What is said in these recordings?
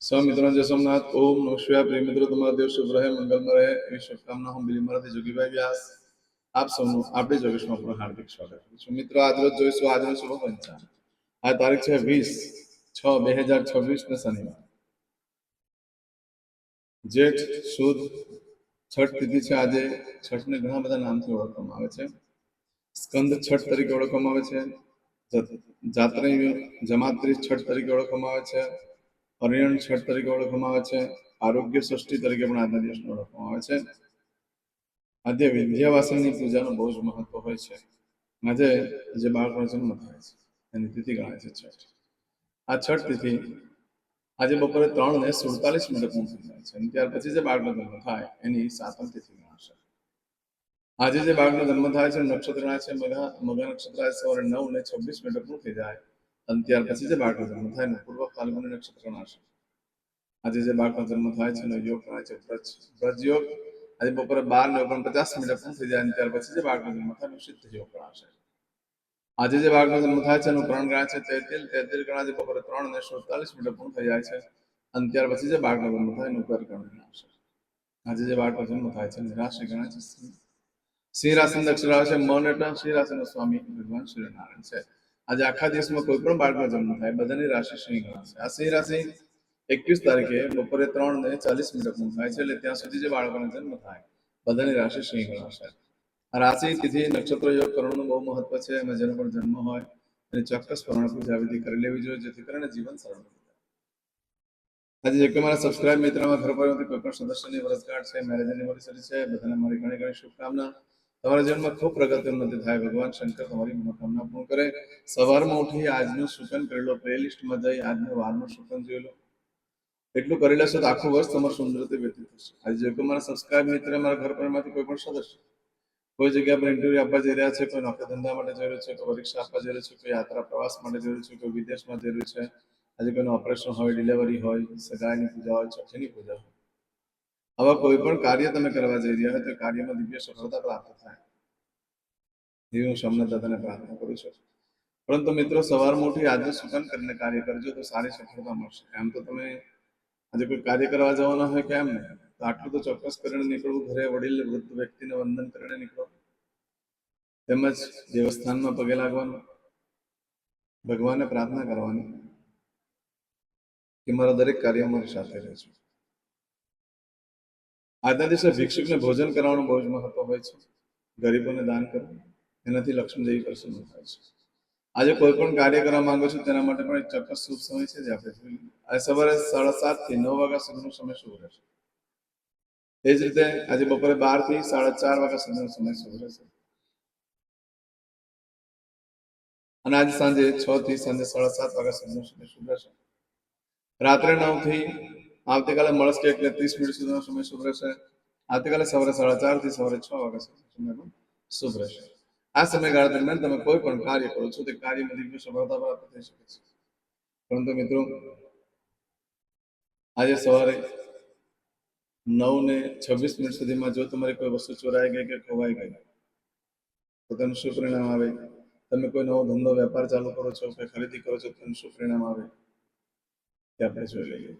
सब मित्रों जय सोमनाथ। ओम नमः शिवाय। प्रिय મિત્રો, તમારો દિવસ શુભ રહે, મંગલમય રહે એવી શુભકામના હું બિલીમરાથી જોગીભાઈ વ્યાસ આપ સૌનું આપણી જોગેશમાં આપણું હાર્દિક સ્વાગત કરું છું। મિત્રો, આજરોજ જોઈશું આજનો શુભ પંચાંગ। આ તારીખ છે 20/6/2026 ને શનિવાર, જેઠ સુદ છઠ તિથિ છે। આજે છઠને ઘણા બધા નામથી ઓળખવામાં આવે છે। સ્કંદ છઠ તરીકે ઓળખવામાં આવે છે, જાત્રી જમાત્રી છઠ તરીકે ઓળખવામાં આવે છે, અરિયણ છઠ તરીકે ઓળખવામાં આવે છે, આરોગ્ય ષષ્ઠી તરીકે પણ આજના દિવસને ઓળખવામાં આવે છે। આજે વિદ્યાવાસનની પૂજાનું બહુ જ મહત્વ હોય છે। આજે જે બાળકનો જન્મ થાય છે એની તિથિ ગણાય છે છઠ। આ છઠ તિથિ આજે બપોરે 3:47 પૂર્ણ થઈ જાય છે અને ત્યાર પછી જે બાળકનો જન્મ થાય એની સાતમ તિથિ ગણાશે। આજે જે બાળકનો જન્મ થાય છે નક્ષત્ર ગણાય છે મઘા નક્ષત્ર સવારે 9:26 પૂર્ણ થઈ જાય અને ત્યાર પછી જે બાળકનો જન્મ થાય ને પૂર્વ ફાલ્ગુની નક્ષત્ર ગણાશે। આજે જે બાળકનો જન્મ થાય છે એનો યોગ ગણાય છે વ્રજ યોગ। આજે બપોરે 12:49 પૂર્ણ થઈ જાય અને ત્યાર પછી જે બાળકનો જન્મ થાય એનો સિદ્ધ યોગ ગણાશે। આજે જે બાળકનો જન્મ થાય છે એનું કરણ ગણાય છે તેતિલ ગણાય છે બપોરે 3:47 પૂર્ણ થઈ જાય છે અને ત્યાર પછી જે બાળકનો જન્મ થાય એનું કર્કણ ગણાશે। આજે જે બાળકનો જન્મ થાય છે એની રાશિ ગણાય છે સિંહ રાશિની અક્ષર આવે છે મન એટલે સિંહ રાશિનો સ્વામી ભગવાન સૂર્યનારાયણ છે। આજે આખા દિવસમાં કોઈ પણ બાળકનો જન્મ થાય બધાની રાશિ સિંહ ગણાશે। આ સિંહ રાશિ 21 તારીખે બપોરે 3:40 પૂર્ણ થાય છે એટલે ત્યાં સુધી જે બાળકોનો જન્મ થાય બધાની રાશિ સિંહ ગણાશે। આ રાશિ તિથિ નક્ષત્ર યોગ કરણનું બહુ મહત્વ છે। એમાં જેનો પણ જન્મ હોય એની ચોક્કસ પ્રમાણે પૂજા વિધિ કરી લેવી જોઈએ જેથી કરીને જીવન સરળ બને। આજે જે કે મારા સબસ્ક્રાઇબ મિત્રોમાં ઘર પરિવારમાંથી કોઈ પણ સદસ્યની વર્ષગાંઠ છે, મેરેજ એનિવર્સરી છે, બધાને મારી ઘણી ઘણી શુભકામના। તમારા જીવનમાં ખૂબ પ્રગતિ ઉન્નતિ થાય, ભગવાન શંકર તમારી મનોકામના પૂર્ણ કરે। સવારમાં ઉઠી આજનું શુકન કરી લો, પ્લેલિસ્ટમાં જઈ આજનો વારનું શુકન જોઈ લો, એટલું કરી લેશો તો આખું વર્ષ તમારું સુંદર રીતે વ્યતીત થશે। આજે જે કોઈ મારા સબસ્ક્રાઇબ મિત્ર મારા ઘર પરિવારમાંથી કોઈ પણ સદસ્ય કોઈ જગ્યા પર ઇન્ટરવ્યુ આપવા જઈ રહ્યા છે, કોઈ નોકરી ધંધા માટે જઈ રહ્યું છે, કોઈ પરીક્ષા આપવા જઈ રહ્યું છે, કોઈ યાત્રા પ્રવાસ માટે જઈ રહ્યું છે, કોઈ વિદેશમાં જઈ રહ્યું છે, આજે કોઈનું ઓપરેશન હોય, ડિલિવરી હોય, સગાઈની પૂજા હોય, છઠ્ઠીની પૂજા હોય, આવા કોઈ પણ કાર્ય તમે કરવા જઈ રહ્યા હોય તો કાર્યમાં દિવ્ય સફળતા પ્રાપ્ત થાય એવી હું સોમનાથ દાદાને પ્રાર્થના કરું છું। પરંતુ મિત્રો, સવારમાં ઉઠી આજનું શુકન કરીને કાર્ય કરજો તો સારી સફળતા મળશે। એમ તો તમે આજે કોઈ કાર્ય કરવા જવાના હોય કેમ નહીં, તો આટલું તો ચોક્કસ કરીને નીકળવું। ઘરે વડીલ વૃદ્ધ વ્યક્તિને વંદન કરીને નીકળો, તેમજ દેવસ્થાનમાં પગે લાગવાનું, ભગવાનને પ્રાર્થના કરવાની કે મારા દરેક કાર્ય મારી સાથે રહેજો। આજના દિવસે ભિક્ષુકને ભોજન કરવાનું બહુ જ મહત્વ હોય છે, ગરીબોને દાન કરવું, એનાથી લક્ષ્મીદેવી પ્રસન્ન થાય છે। આજે કોઈ પણ કાર્ય કરવા માંગો છો તેના માટે પણ એક ચોક્કસ શુભ સમય છે જે આપણે જોઈએ। આજે સવારે 7:30 થી 9 વાગ્યા સુધીનો સમય શુભ રહેશે। એ જ રીતે આજે બપોરે 12 થી 4:30 વાગ્યા સુધીનો સમય શુભ રહેશે અને આજે સાંજે 6 થી સાંજે 7:30 વાગ્યા સુધીનો સમય શુભ રહેશે। રાત્રે 9 થી આવતીકાલે મળસ્કે 1:30 સુધીનો સમય શુભ રહેશે। આવતીકાલે સવારે 4:30 થી સવારે 6 વાગ્યા સુધીનો સમય પણ શુભ રહેશે। આ સમયગાળા દરમિયાન તમે કોઈ પણ કાર્ય કરો છો તે કાર્યમાં દિવ્ય સફળતા પ્રાપ્ત થઈ શકે છે। પરંતુ મિત્રો, આજે સવારે 9:26 સુધીમાં જો તમારી કોઈ વસ્તુ ચોરાઈ ગઈ કે ખોવાઈ ગઈ તો તેનું શું પરિણામ આવે? તમે કોઈ નવો ધંધો વેપાર ચાલુ કરો છો કે ખરીદી કરો છો તેનું શું પરિણામ આવે તે આપણે જોઈ લઈએ।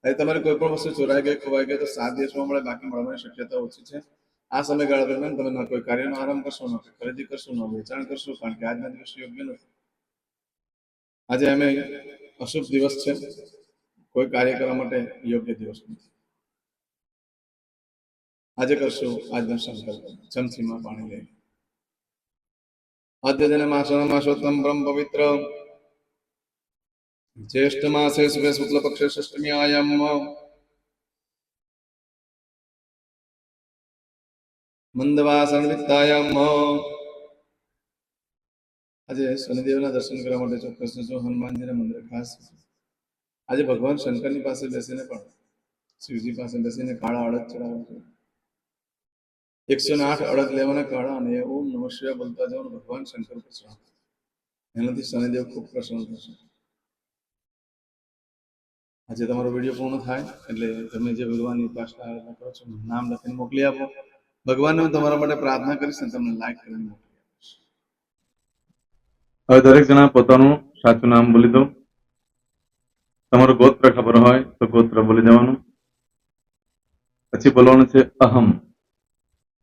આજે તમારી કોઈ પણ વસ્તુ ચોરાઈ ગઈ ખોવાઈ ગઈ તો 7 દિવસમાં મળે, બાકી મળવાની શક્યતા ઓછી છે। આ સમયગાળા દરમિયાન તમે ના કોઈ કાર્યનો આરંભ કરશો, ન ખરીદી કરશો, ન વેચાણ કરશો, કારણ કે આજના દિવસ યોગ્ય નથી। આજે અમે અશુભ દિવસ છે, કોઈ કાર્ય કરવા માટે યોગ્ય દિવસ નથી। આજે કરશું આજનો સંકલ્પ, ચમચીમાં પાણી લઈ અદ્યતન માસોત્તમ બ્રહ્મ પવિત્ર ज्येष्ठ मासे शुक्ल शुक्ल पक्षे षष्ठम्यायाम मंदवासन वित्तायाम આજે શનિદેવના દર્શન કરવા માટે ચોક્કસ જજો। હનુમાનજીના મંદિર ખાસ આજે ભગવાન શંકરની પાસે બેસીને પણ શિવજી પાસે બેસીને કાળા અડદ ચડાવવા, 108 અડદ લેવાના કાળા અને ઓમ નમઃ શિવાય બોલતા જવાનું ભગવાન શંકર પર ચડાવવા, એનાથી શનિદેવ ખૂબ પ્રસન્ન થશે। આજે તમારો વિડીયો પૂર્ણ થાય એટલે તમે જે ભગવાનની ઉપાસના આરાધના કરો છો નામ લખીને મોકલી આપો। ભગવાનને હું તમારા માટે પ્રાર્થના કરીશ અને તમને લાઈક કરીને મોકલી આપીશ। હવે દરેક જણા પોતાનું સાચું નામ બોલી દો। તમારું ગોત્ર ખબર હોય તો ગોત્ર બોલી દેવાનું. પછી બોલવાનું છે અહમ,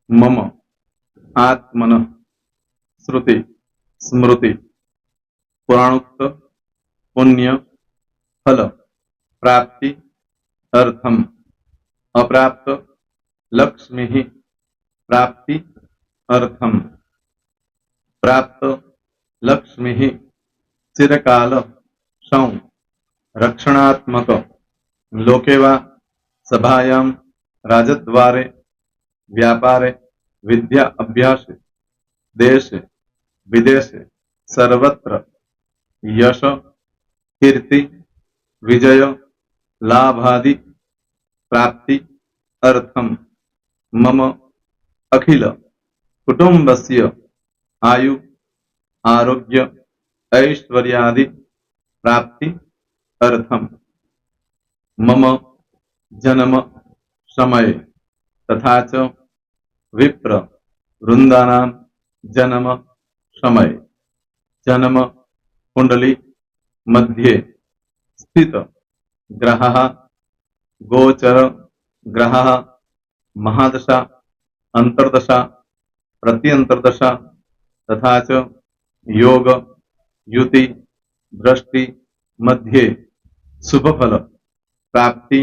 મમ, આત્મન, શ્રુતિ, સ્મૃતિ, પુરાણોક્ત, પુણ્ય, ફલ, પ્રાપ્તિ, અર્થમ, અપ્રાપ્ત, લક્ષ્મી, પ્રાપ્તિ, અર્થમ, પ્રાપ્ત, લક્ષ્મી, ચિરકાલ, સૌ, રક્ષણાત્મક, લોકેવા, સભાયામ, રાજદ્વારે, વ્યાપારે, વિદ્યા અભ્યાસે, દેશે, વિદેશે, સર્વત્ર, યશ, કીર્તિ, વિજય, લાભાદि, પ્રાપ્તિ, અર્થમ, મમ, અખિલ, કુટુંબસ્ય, આયુ, આરોગ્ય, ऐश्वर्यादि, प्राप्ति, अर्थम, मम, जन्म, समय, तथा च विप्र, वृंदानां, जन्म, समय, जन्म, कुंडली, मध्ये, स्थित, ग्रहः, गोचर, ग्रहः, महादशा, अंतर्दशा, प्रत्यंतर्दशा, तथा च योग, युति, दृष्टि, मध्ये, शुभ फल, प्राप्ति,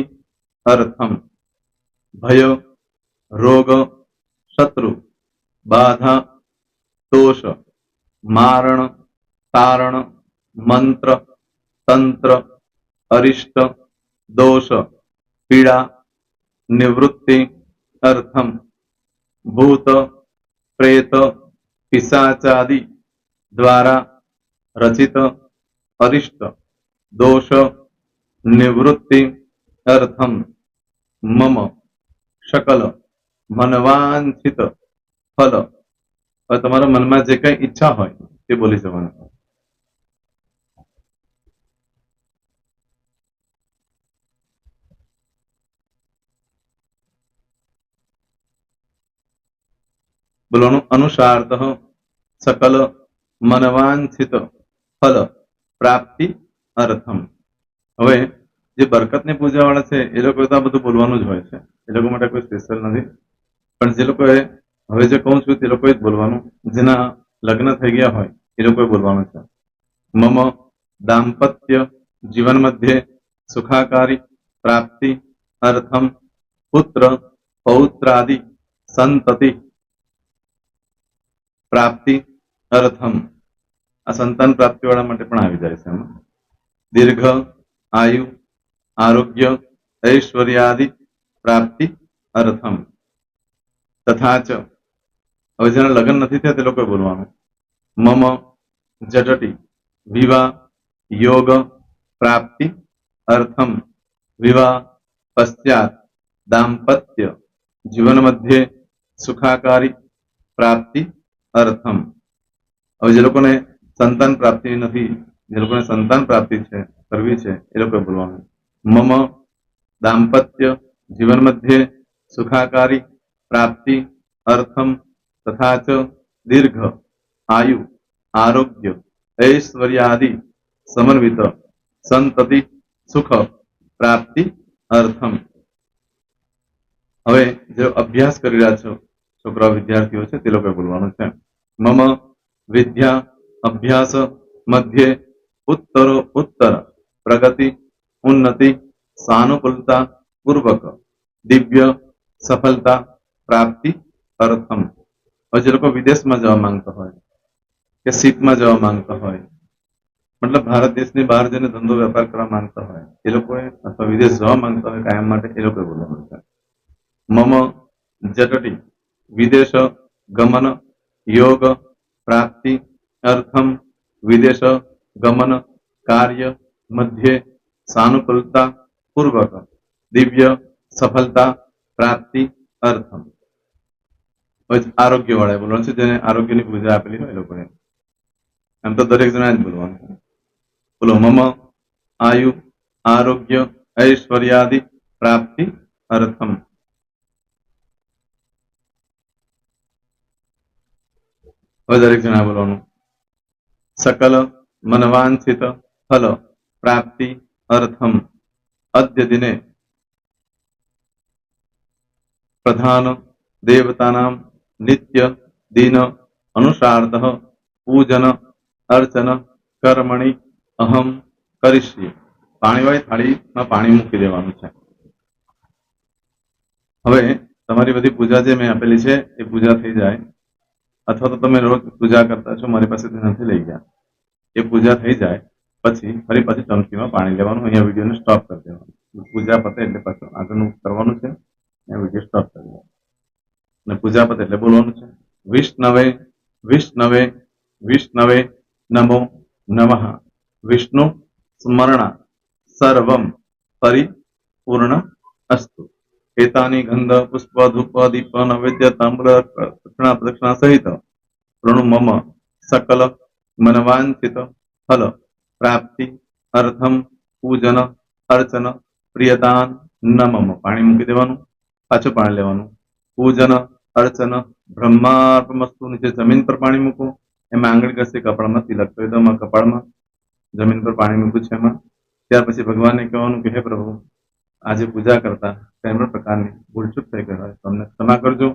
अर्थम, भय, रोग, शत्रु, बाधा, दोष, मारण, तारण, मंत्र, तंत्र, अरिष्ट, दोष, पीड़ा, निवृत्ति, अर्थम, भूत, प्रेत, पिशाचादि द्वारा रचित अरिष्ट, दोष, निवृत्ति, अर्थम, मम, सकल, मनवांछित फल. હવે તમારા મનમાં જે કઈ ઈચ્છા હોય તે બોલી જવાનું. બોલવાનું અનુસાર્થ સકલ મનવાંછિત ફલ પ્રાપ્તિ અર્થમ. હવે જે બરકતની પૂજા વાળા છે એ લોકો તો આ બધું બોલવાનું જ હોય છે, એ લોકો માટે કોઈ સ્પેશિયલ નથી. પણ જે લોકોએ હવે જે કહું છું તે લોકોએ જ બોલવાનું, જેના લગ્ન થઈ ગયા હોય એ લોકોએ બોલવાનું છે. મમ દાંપત્ય જીવન મધ્યે સુખાકારી પ્રાપ્તિ અર્થમ પુત્ર પૌત્રાદિ સંતતિ પ્રાપ્તિ અર્થમ. આ સંતાન પ્રાપ્તિ વાળા માટે પણ આવી જાય છે એમાં. દીર્ઘ આયુ આરોગ્ય ઐશ્વર્યાદિ પ્રાપ્તિ અર્થમ. તથા ચ, હવે જેના લગ્ન નથી થયા તે લોકોએ બોલવાનું. મમ જટટી વિવાહ યોગ પ્રાપ્તિ અર્થમ વિવાહ પશ્ચાત દાંપત્ય જીવન મધ્યે સુખાકારી પ્રાપ્તિ અર્થમ. હવે જે લોકોને સંતાન પ્રાપ્તિ નથી, જે લોકોને સંતાન પ્રાપ્તિ છે કરવી છે એ લોકોએ બોલવાનું. મમ દાંપત્ય જીવન મધ્યે સુખાકારી પ્રાપ્તિ અર્થમ તથા ચ દીર્ઘ આયુ આરોગ્ય ऐश्वर्यादि समन्वित संतति सुख प्राप्ति अर्थम. હવે જે અભ્યાસ કરી રહ્યા છો છોકરા વિદ્યાર્થીઓ છે તે લોકોએ બોલવાનું છે. મમ વિદ્યા અભ્યાસ મધ્યે ઉત્તરો ઉત્તર પ્રગતિ ઉન્નતિ સાનુકૂલતા પૂર્વક દિવ્ય સફળતા પ્રાપ્તિ અર્થમ. હવે જે લોકો વિદેશમાં જવા માંગતા હોય કે સીટમાં જવા માંગતા હોય, મતલબ ભારત દેશની બહાર જઈને ધંધો વેપાર કરવા માંગતા હોય એ લોકોએ, અથવા વિદેશ જવા માંગતા હોય કાયમ માટે, એ લોકોએ બોલવાનું છે. મમ જટટી વિદેશ ગમન યોગ પ્રાપ્તિ અર્થમ વિદેશ ગમન કાર્ય મધ્યે સાનુકૂલતા પૂર્વક દિવ્ય સફળતા પ્રાપ્તિ અર્થમ. આરોગ્ય વાળા બોલવાનું છે, જેને આરોગ્યની પૂજા આપેલી હોય એ લોકોએ. એમ તો દરેક જણા જ બોલવાનું. બોલો મમ આયુ આરોગ્ય ऐश्वर्यादि प्राप्ति अर्थम. હવે દરેક જણા બોલવાનું. સકલ મનવાંછિત ફલ પ્રાપ્તિ अर्थम अद्य दिने प्रधान देवतानां नित्य दिन अनुसारतः पूजन अर्चन कर्मणि अहम करिष्ये. પાણીવાળી થાળીમાં પાણી મૂકી દેવાનું છે. હવે તમારી બધી પૂજા જે મેં આપેલી છે એ પૂજા થઈ જાય, અથવા તો તમે રોજ પૂજા કરતા છો, મારી પાસેથી નથી લઈ ગયા, એ પૂજા થઈ જાય પછી ફરી પાછી ચમચીમાં પાણી લેવાનું. અહીંયા વિડીયોને સ્ટોપ કરી દેવાનું. પૂજા પતે એટલે પાછું આગળનું કરવાનું છે. અહીંયા વિડીયો સ્ટોપ કરી દેવાનો અને પૂજા પતે એટલે બોલવાનું છે વિષ્ણવે વિષ્ણવે વિષ્ણવે નમો નમઃ. વિષ્ણુ સ્મરણા સર્વમ પરિપૂર્ણ અસ્તુ. एतानि गंध पुष्प धूप दीप नैवेद्य ताम्र दक्षिणा प्रदक्षिणा सहित प्रणु मम सकल मनवांचित फल प्राप्ति अर्थम पूजन अर्चन प्रियदान न मम. पाणी मूकी देवानुं, पाछुं पाणी लेवानुं. पूजन अर्चन ब्रह्मार्पणमस्तु. નીચે જમીન પર પાણી મૂકો, એમાં આંગળી ઘસી કપાળમાં તિલક કરી દો. એમાં કપાળમાં જમીન પર પાણી મૂક્યું છે એમાં. ત્યાર પછી ભગવાનને કહેવાનું કે હે પ્રભુ, આજે પૂજા કરતા કઈ પણ પ્રકારની ભૂલચૂક થઈ ગઈ હોય તો અમને ક્ષમા કરજો.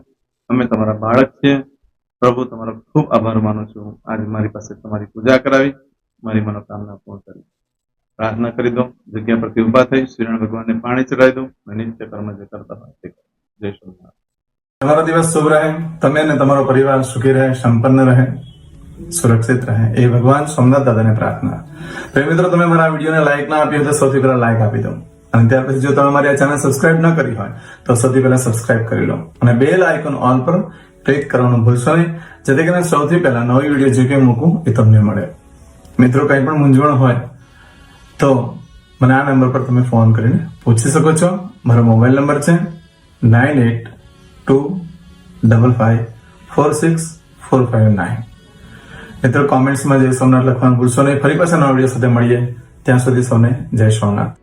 અમે તમારા બાળક છીએ. પ્રભુ, તમારો ખૂબ આભાર માનું છું. આજે મારી પાસે તમારી પૂજા કરાવી, મારી મનોકામના પૂર્ણ કરી. પ્રાર્થના કરી દો. જગ્યા પરથી ઉભા થઈ શ્રીનારાયણ ભગવાનને પાણી ચડાવી દો અને નિત્ય કર્મ જે કરતા હોય તે કરો. જય સ્વામિનારાયણ. તમારો દિવસ શુભ રહે, તમે અને તમારો પરિવાર સુખી રહે, સંપન્ન રહે, સુરક્ષિત રહે, એ ભગવાન સોમનાથ દાદાને પ્રાર્થના. તો મિત્રો, તમે મારા વિડીયોને લાઈક ના આપી હોય તો સૌથી પહેલા લાઈક આપી દો. અને ત્યાર પછી જો તમે મારી આ ચેનલ સબસ્ક્રાઇબ ન કરી હોય તો સૌથી પહેલા સબસ્ક્રાઇબ કરી લો અને બેલ આઇકોન ઓલ પર ક્લિક કરવાનું ભૂલશો નહીં, જેથી કરીને સૌથી પહેલા નવી વિડીયો જે કંઈ મૂકું એ તમને મળે. મિત્રો, કંઈ પણ મૂંઝવણ હોય તો મને આ નંબર પર તમે ફોન કરીને પૂછી શકો છો. મારો મોબાઈલ નંબર છે 9825546459. મિત્રો, કોમેન્ટ્સમાં જય સોમનાથ લખવાનું ભૂલશો નહીં. ફરી પાછા નવા વિડીયો સાથે મળીએ. ત્યાં સુધી સૌને જય સોમનાથ.